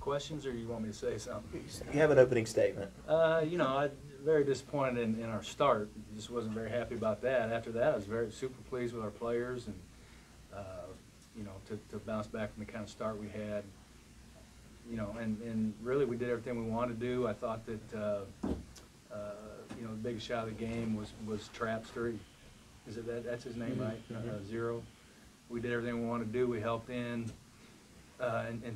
questions, or you want me to say something? You have an opening statement. You know, I'm very disappointed in our start. Just wasn't very happy about that. After that, I was super pleased with our players, and you know, to bounce back from the kind of start we had. You know, and really we did everything we wanted to do. I thought that you know, the biggest shot of the game was Trapp's three. Is it that's his name, right? Zero. We did everything we wanted to do. We helped in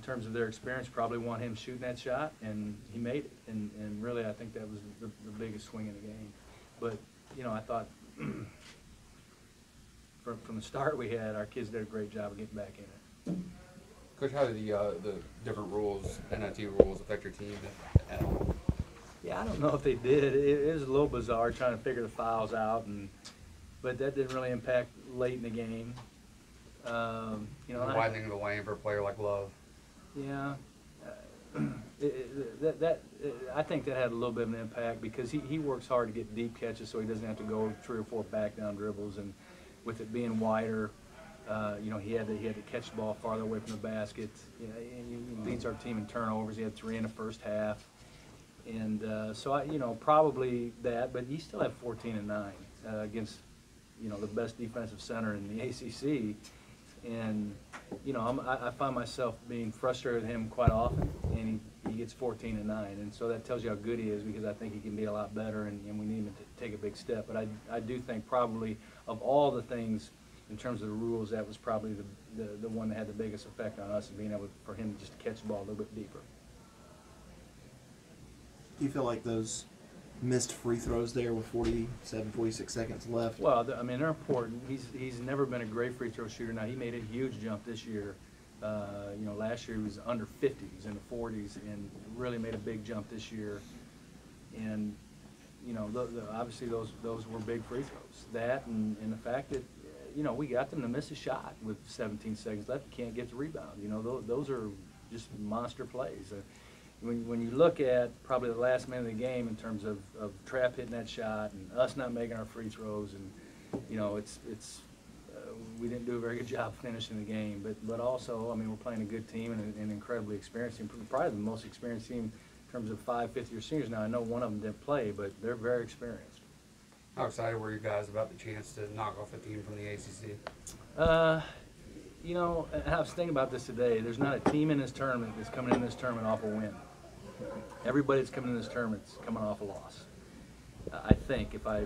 terms of their experience, probably want him shooting that shot, and he made it. And really, I think that was the biggest swing in the game. But, you know, I thought from the start we had, our kids did a great job of getting back in it. Coach, how did the different rules, NIT rules, affect your team at all? Yeah, I don't know if they did. It was a little bizarre trying to figure the fouls out, but that didn't really impact late in the game. You know, the widening of the lane for a player like Love. Yeah, I think that had a little bit of an impact because he works hard to get deep catches, so he doesn't have to go 3 or 4 back down dribbles. And with it being wider, you know, he had to catch the ball farther away from the basket. You know, and he leads our team in turnovers. He had 3 in the first half, and so you know, probably that. But he still had 14 and 9 against, you know, the best defensive center in the ACC. And, you know, I find myself being frustrated with him quite often, and he gets 14 and 9. And so that tells you how good he is, because I think he can be a lot better, and we need him to take a big step. But I do think probably of all the things in terms of the rules, that was probably the one that had the biggest effect on us, and being able for him just to catch the ball a little bit deeper. Do you feel like those missed free throws there with 46 seconds left? Well, I mean, they're important. He's never been a great free throw shooter. Now, he made a huge jump this year. You know, last year he was under 50, he was in the 40s, and really made a big jump this year. And, you know, obviously those were big free throws. That and the fact that, you know, we got them to miss a shot with 17 seconds left. You can't get the rebound. You know, those are just monster plays. When you look at probably the last minute of the game in terms of Trapp hitting that shot and us not making our free throws, and, you know, we didn't do a very good job finishing the game. But also, I mean, we're playing a good team and an incredibly experienced team, probably the most experienced team in terms of 5 fifth-year seniors. Now, I know one of them didn't play, but they're very experienced. How excited were you guys about the chance to knock off a team from the ACC? You know, I was thinking about this today. There's not a team in this tournament that's coming in this tournament off a win. Everybody that's coming in this tournament is coming off a loss. I think, if I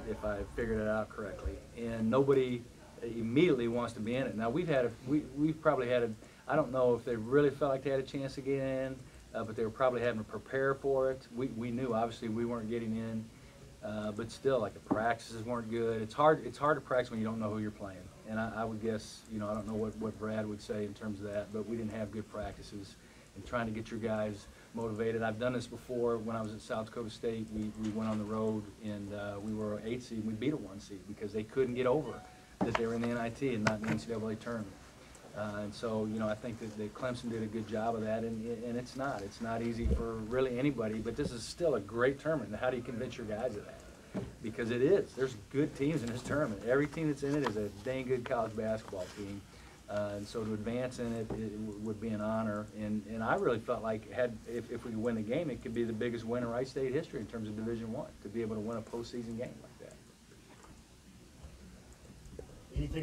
figured it out correctly, and nobody immediately wants to be in it. Now we've probably had I don't know if they really felt like they had a chance to get in, but they were probably having to prepare for it. We knew obviously we weren't getting in, but still, like, the practices weren't good. It's hard to practice when you don't know who you're playing. And I would guess, you know, I don't know what Brad would say in terms of that, but we didn't have good practices. And trying to get your guys motivated. I've done this before. When I was at South Dakota State, we went on the road, and we were an 8 seed, and we beat a 1 seed because they couldn't get over that they were in the NIT and not in the NCAA tournament. And so, you know, I think that Clemson did a good job of that, and it's not easy for really anybody, but this is still a great tournament. How do you convince your guys of that? Because it is. There's good teams in this tournament. Every team that's in it is a dang good college basketball team. And so to advance in it, would be an honor. And I really felt like if we could win the game, it could be the biggest win in Wright State history in terms of Division I, to be able to win a postseason game like that. Anything